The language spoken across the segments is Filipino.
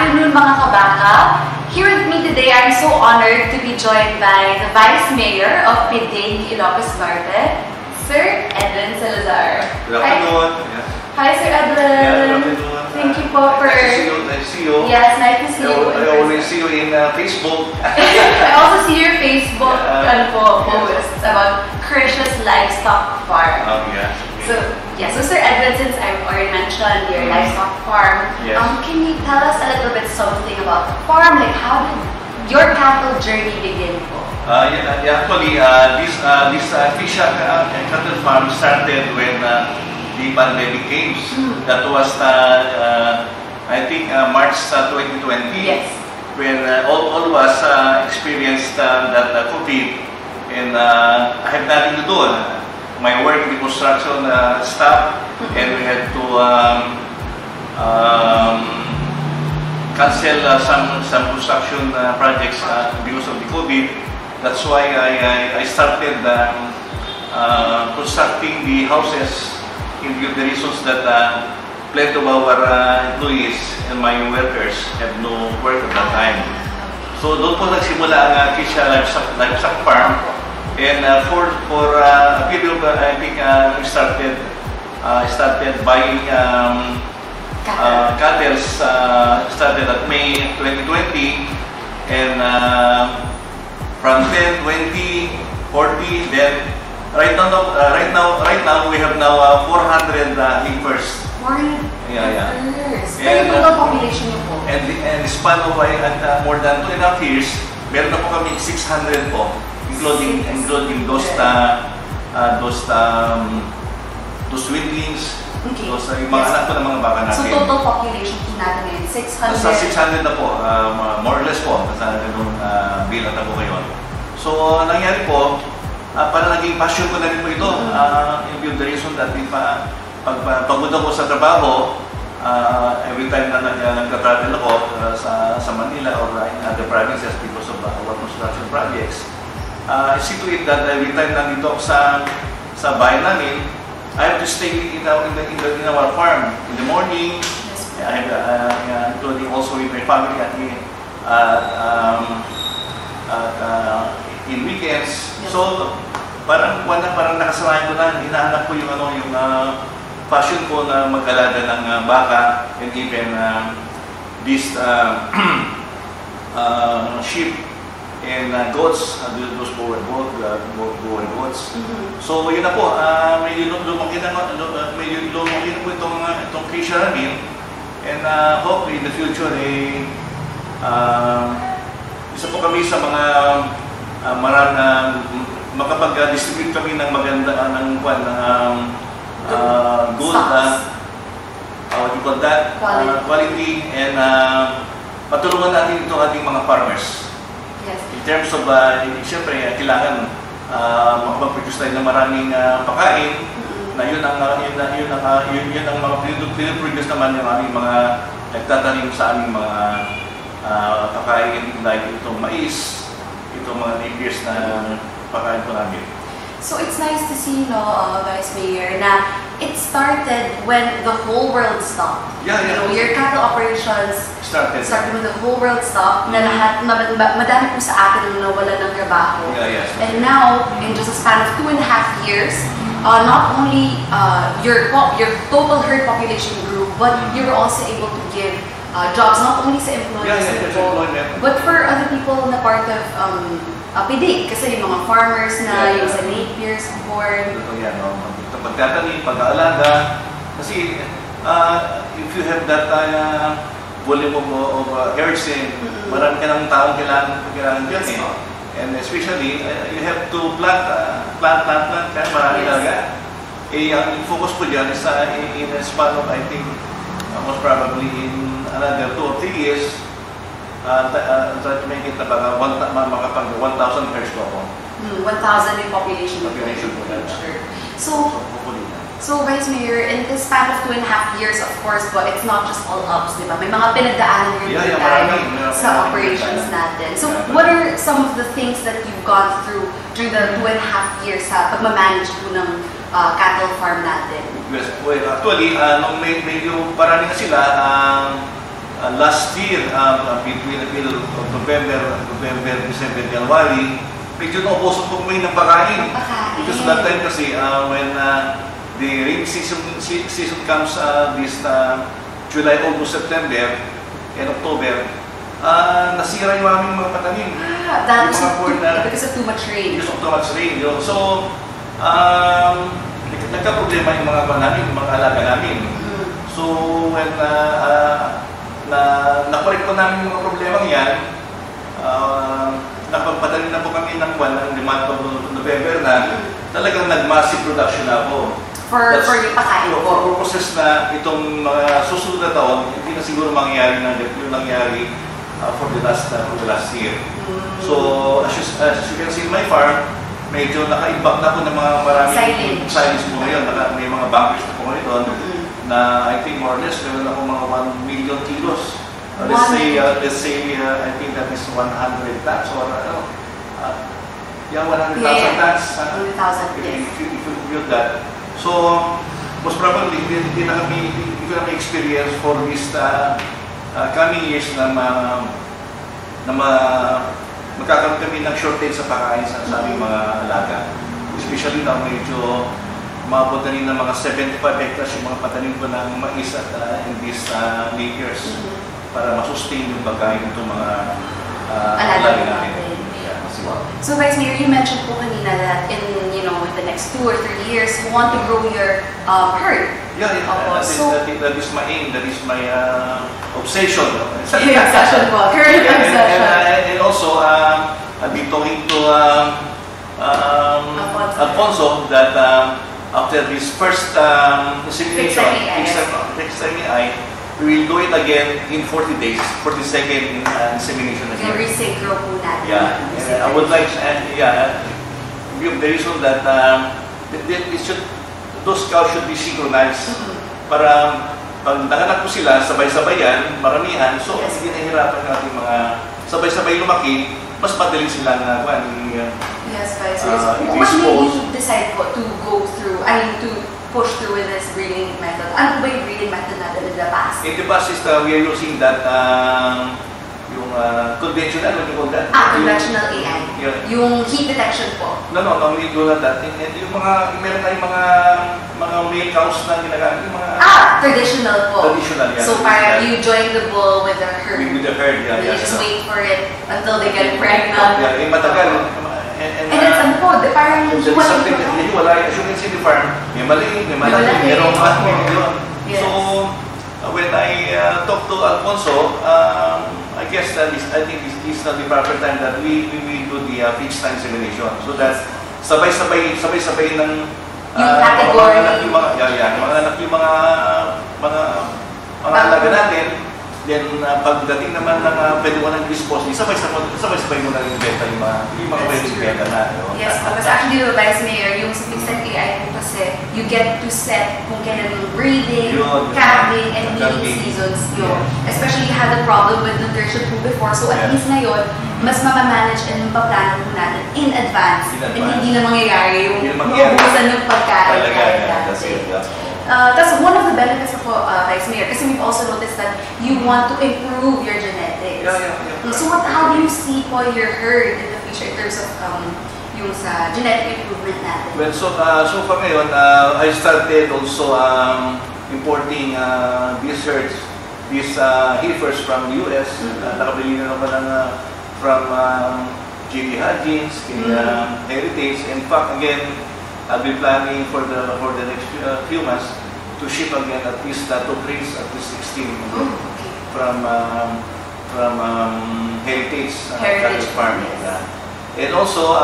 afternoon mga kabaka. Here with me today, I'm so honored to be joined by the Vice Mayor of Piding, Ilocos Norte, Sir Edwin Salazar. Good afternoon. Hi, Sir Edwin. Yeah, good afternoon. Thank you po for... Nice to see you. Yes, nice to see you. I always see you in Facebook. I also see your Facebook posts about Krishna's livestock farm. Oh, yeah. So Sir Edwin, since I've already mentioned your livestock farm, yes. Can you tell us a little bit something about the farm? Like, how did your cattle journey begin po? Actually, this fish and cattle farm started when the pandemic came. That was, I think, March 2020. Yes. When all of us experienced that COVID, and I have nothing to do. My work in the construction stopped, and we had to cancel some construction projects because of the COVID. That's why I started constructing the houses in the reasons that plenty of our employees and my workers have no work at that time. So doon po nagsimula ang Kisha Livestock Farm. And for a period, I think we started buying cattle. Started at May 2020, and from 10, 20, 40, then right now we have now 400 heifers. 400 Yeah. And total population niyo po? And the span of more than 2.5 years, meron na po kami 600 po. Including those weanlings, those yung mga anak po ng mga baka natin. So total population po natin ngayon, 600? Nasa 600 na po, more or less po, nasa ganung bilang na po ngayon. So nangyari po, parang naging passion ko na rin po ito. Yung the reason that pagod ako sa trabaho, every time na nagka-travel ako sa Manila or in other provinces because of our construction projects, I see to it that every time nandito ako sa bahay namin, I have to stay in our farm in the morning. I have including also with my family in weekends. So parang nakasanayan ko na, hinahanap ko yung passion ko na mag-alaga ng baka and even these sheep and goats, those boer goats. So yun na po, medyo lumaki na po itong Kisha namin, and hopefully in the future isa po kami sa mga makapag-distribute kami ng maganda good what you call that, quality, and patulungan natin ito ating mga farmers. Yes. In terms of, siyempre, kailangan makapag-produce tayo ng maraming pagkain, na yun ang mga piniproduce naman yung aming mga nagtatanim sa aming mga pagkain, like itong mais, itong mga neighbors na pagkain po namin. So it's nice to see, Vice Mayor, na it started when the whole world stopped. Yeah. Your cattle operations started when the whole world stopped. Na lahat, madami po sa atin na nawala ng trabaho. Yes. And now, in just a span of 2.5 years, not only your total herd population grew, but you were also able to give jobs not only sa employees, but for other people na part of Piding, kasi yung mga farmers na, yung sa napiers, corn. Pagtatanim, pag-aalaga. Kasi if you have that volume of herds, marami ka ng taong kailangan dyan eh. And especially, you have to plant, kaya marami talaga. Ang focus ko dyan is in a span of, I think, most probably in another 2 or 3 years, try to make it about 1,000 herds po ako. 1,000 in population. So Vice Mayor, in this span of 2.5 years, of course, but it's not just all ups, di ba? May mga pinagdaanan rin sa operations natin. So what are some of the things that you've gone through during the 2.5 years sa pagmamanage po ng cattle farm natin? Yes, well, actually, nung medyo parami na sila, last year, between the middle of November, December, January, medyo naubusan po kami ng pagkain. Because that time kasi, when the rain season comes this July, August, September, and October, nasira yung aming mga patanim. That was because of too much rain. Because of too much rain. So, nagka-problema yung mga namin, yung mga alaga namin. So, when nakorek po namin yung mga problemang yan, napagpadali na po kami ng month of November na talagang nag-massive production na po. For yung pakain po. For purposes na itong mga susunod na taon, hindi na siguro mangyayari na yung nangyari for the last year. So, as you can see in my farm, medyo naka-impact na po ng mga maraming silage po ngayon. May mga bunkers na po ngayon na I think more or less meron ako mga 1 million kilos. Let's say I think that is 100 tons or 100,000 tons. 100,000, if you compute that. So, most probably, hindi na kami experience for this coming years na magkakaroon kami ng shortage sa pagkain sa aming mga alaga. Especially na medyo maabot na rin ng mga 75 hectares yung mga patanim ko ng mais at in these late years para masustain yung pagkain ng mga alaga namin. So Vice Mayor, you mentioned po kanina that in the next 2 or 3 years, you want to grow your herd. Yeah. That is my aim. That is my obsession. Obsession po. Current obsession. And also, I've been talking to Alfonso that after this first insemination, we will do it again in 40 days for the second insemination again. Yung resynchro po natin. Yeah, I would like, the reason that those cows should be synchronized para pag nanganak po sila, sabay-sabayan, maramihan, so hindi nahihirapan natin mga sabay-sabay lumaki, mas madali silang Yes, Vice Mayor. What made you decide po to go through, to push through with this breeding method? Ano ba yung breeding method natin in the past? In the past is we are using that yung conventional, what you call that? Conventional AI. Yung heat detection po. No, we do not that. And yung meron tayong mga male cows na ginagamit, yung mga... Traditional po. Traditional, yeah. So parang you join the bull with the herd. With the herd, yeah. You just wait for it until they get pregnant. Yeah, matagal. And it's parang hiwalay. As you can see the farm, may mali, merong yun. Yes. So, when I talked to Alfonso, I guess I think this is not the proper time that we do the fixed time insemination. So that sabay-sabay ng category. Yung mga alaga natin. Then, pagdating naman ng pwede mo ng dispose, sabay-sabay mo na rin benta yung mga pwede benta na. Yes, because actually, Vice Mayor, yung sa fixed AI po kasi, you get to set kung kailan yung breeding, calving, and mating seasons yun. Especially, you had a problem with nutrition po before, so at least ngayon, mas mamamanage and mapaplano po natin in advance. And hindi na mangyayari yung mabuhusan ng pagkain. That's one of the benefits of Vice Mayor, kasi we've also noticed that you want to improve your genetics. Yeah. So how do you see po your herd in the future in terms of yung sa genetic improvement natin? Well, so far ngayon, I started also importing these herds, these heifers from the US. Nakabili na naman from J.B. Hodgins, Heritage. In fact, again, I'll be planning for the next few months to ship again at least 2 crates, at least 16 from Heritage Farm. Yes. And also,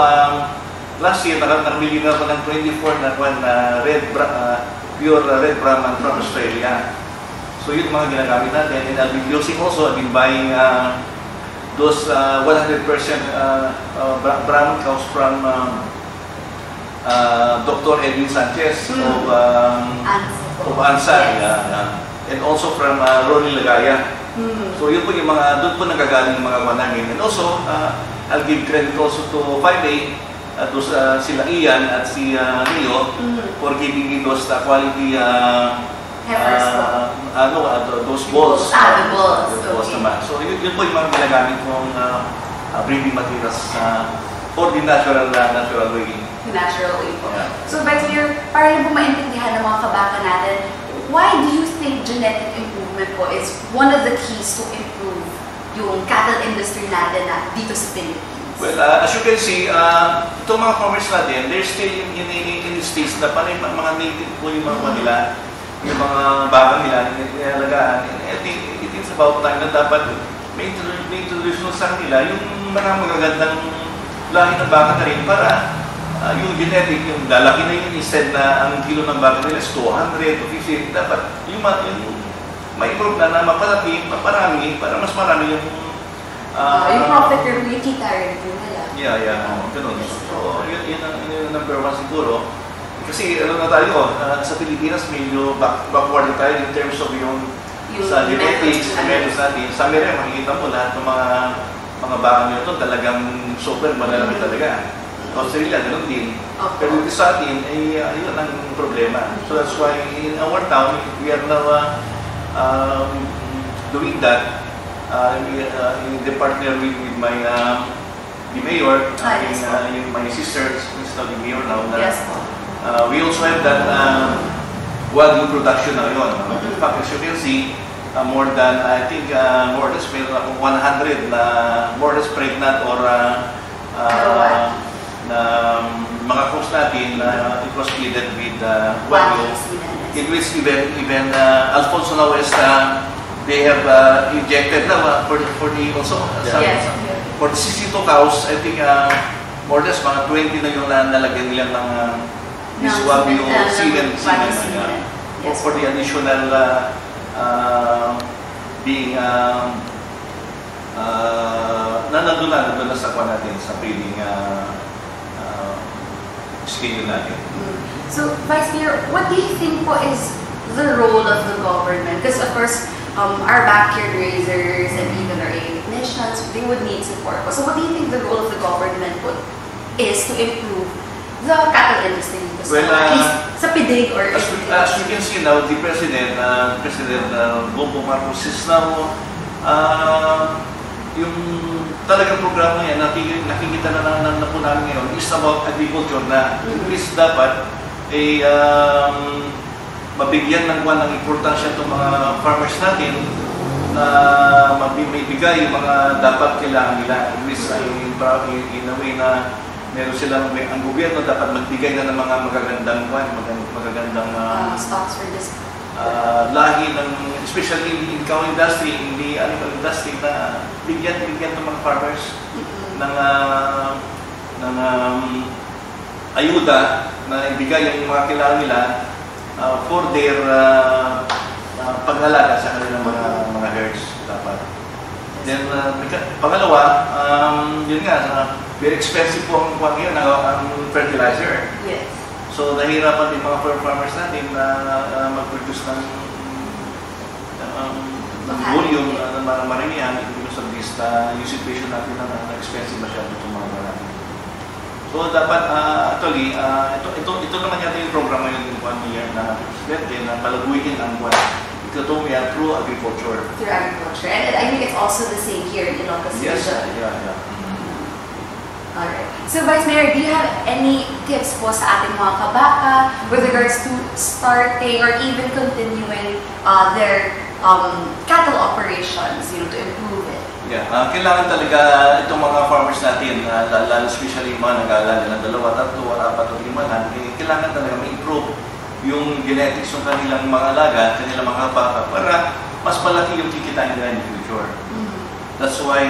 last year, nakabili na ako ng 24 na pure red Brahman from Australia. So yun mga ginagamit natin. And I'll be using also, I've been buying those 100% Brahman cows from Dr. Edwin Sanchez of ANSA, and also from Ronnie Lagaya. So yun po yung doon po nagagaling mga namin. And also, I'll give credit also to 5A, sila Ian at si Neo for giving me those quality Heifers po. Those balls. The balls. Those balls Okay. naman. So yun po yung mga ginagamit kong breeding materials for the natural way. Natural way po. Yeah. So, Vice Mayor, para lang po maintindihan ng mga kabaka natin, why do you think genetic improvement po is one of the keys to improve yung cattle industry natin dito sa Philippines? Well, as you can see, itong mga farmers natin, they're still in the stage na parang mga native po yung mga nila, yung mga baka nila, nilalagaan. I think it is about time na dapat may introduce sa kanila yung mga magagandang lahi ng baka na rin para yung genetic, yung lalaki na yun, instead na ang kilo ng baka nila is 200 to 50, dapat yung ma-improve na mapalaki, maparami, para mas marami yung yung profit curve, yung kita rin po nila. Ganun. So, yun ang number one siguro. Kasi ano na tayo, sa Pilipinas medyo backward tayo in terms of yung sa genetics, sa methods natin. Sa Amerika, makikita mo lahat ng mga baka nyo ito, talagang super malalaki talaga. Australia, ganun din. Pero dito sa atin, yun ang problema. So that's why in our town, we are now doing that. In the partner with my the mayor, my sister is now the mayor now. We also have that Wagyu production na yun. In fact, as you can see, more than, I think, more or less 100 na more or less pregnant or na mga crops natin it was feeded with Wagyu. In which even Alfonso now is they have injected now for the also for the 62 cows. I think more or less mga 20 na yung nalagyan nila ng this Wagyu semen for the additional being nandun na sa kuha natin sa breeding schedule natin. So, Vice Mayor, what do you think po is the role of the government? Because of course, our backyard raisers and even our technicians, they would need support. So what do you think the role of the government is to improve the cattle industry? Well, at least sa PIDIG or as we can see now, the President Bongbong Marcos is now yung talagang programa yan, nakikita na po namin ngayon, is about agriculture na is dapat mabigyan ng importansya itong mga farmers natin na may bigay yung mga dapat kailangan nila. Which in a way na meron silang, ang gobyerno dapat magbigay na ng mga magagandang stocks for this lahi ng, especially in the cow industry, in the animal industry, na bigyan ng mga farmers ng ayuda na ibigay yung mga kailangan nila for their paghalaga sa kanilang mga herds dapat. Then pangalawa, yun nga, very expensive po ang fertilizer. Yes. So nahihirapan din mga farmers natin na mag-produce ng volume na maramihan because of this yung situation natin na expensive masyado itong mga marami. So dapat actually, ito naman yata yung programa yung 1 year na presidente na palaguin ang ikonomiya through agriculture. Through agriculture. And I think it's also the same here in Ilocos City. Yes, yeah. Alright. So, Vice Mayor, do you have any tips po sa ating mga kabaka with regards to starting or even continuing their cattle operations, to improve it? Yeah, kailangan talaga itong mga farmers natin, lalo especially yung mga nag-aalaga ng 2, 3, 4, 5 na, kailangan talaga ma-improve yung genetics ng kanilang mga alaga, kanilang mga baka para mas malaki yung kikitain nila in the future. That's why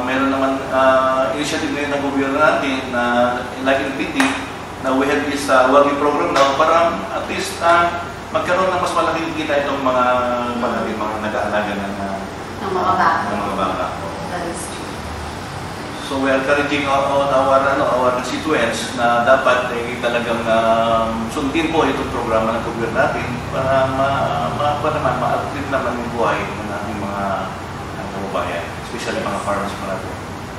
meron naman initiative ngayon ng gobyerno natin na like in PD na we have this Wagyu program now para at least magkaroon ng mas malaking kita itong mga nag-aalaga ng mga baka. That is true. So we are encouraging our constituents na dapat talagang sundin po itong programa ng gobyerno natin para ma-uplift naman yung buhay ng ating mga kababayan, especially mga farmers natin.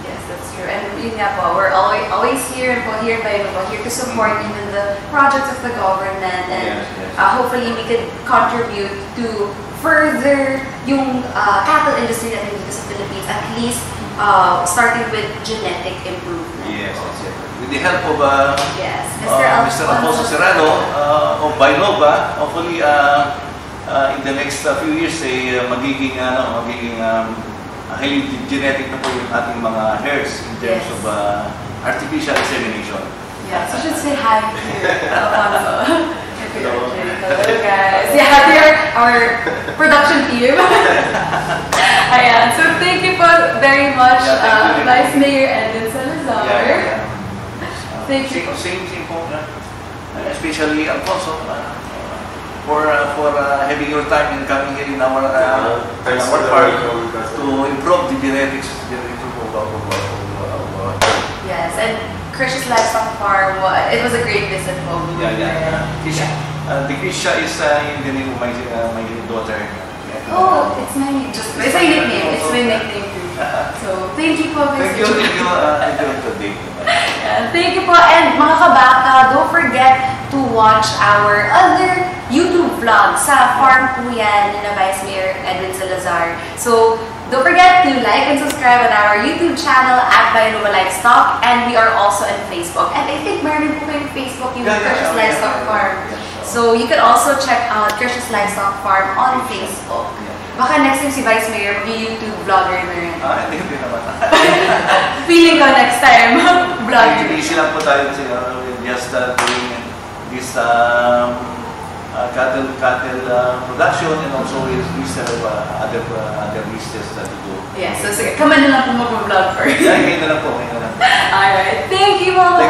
Yes. that's true. And yun nga po, we're always here po, here to support even the projects of the government, and hopefully we could contribute to further yung cattle industry natin dito sa Philippines, at least starting with genetic improvement. Yes, that's it. With the help of yes, Mr. Alfonso Serrano of Binova, hopefully in the next few years magiging highly genetic na po yung ating mga herds in terms of artificial insemination. Yeah, so should say hi to Alfonso. Hello guys. Yeah, they're our production team. Ayan, so thank you po very much, Vice Mayor Edwin Salazar. Thank you. Same po, especially Alfonso, for having your time in coming here in our park to improve the genetics yes, and Krish's Livestock Farm, it was a great visit po. The Krisha is the name of my daughter. Oh, it's my nickname. It's my nickname too. So thank you po. Thank you. Thank you po, and mga kabaka, don't forget to watch our other YouTube vlog sa farm po yan ni Vice Mayor Edwin Salazar. So don't forget to like and subscribe on our YouTube channel at Binova Livestock, and we are also on Facebook. And I think meron po kayong Facebook yung Krish's Livestock Farm. So you can also check out Krish's Livestock Farm on Facebook. Baka next time si Vice Mayor mag-YouTube vlogger na rin. Hindi naman. Feeling ko next time, vlogger. Easy lang po tayo kasi just doing this cattle production, and also we still have other business to do. Yeah, so sige, kama na lang po mag-vlog first. Ngayon na lang po. Alright, thank you all.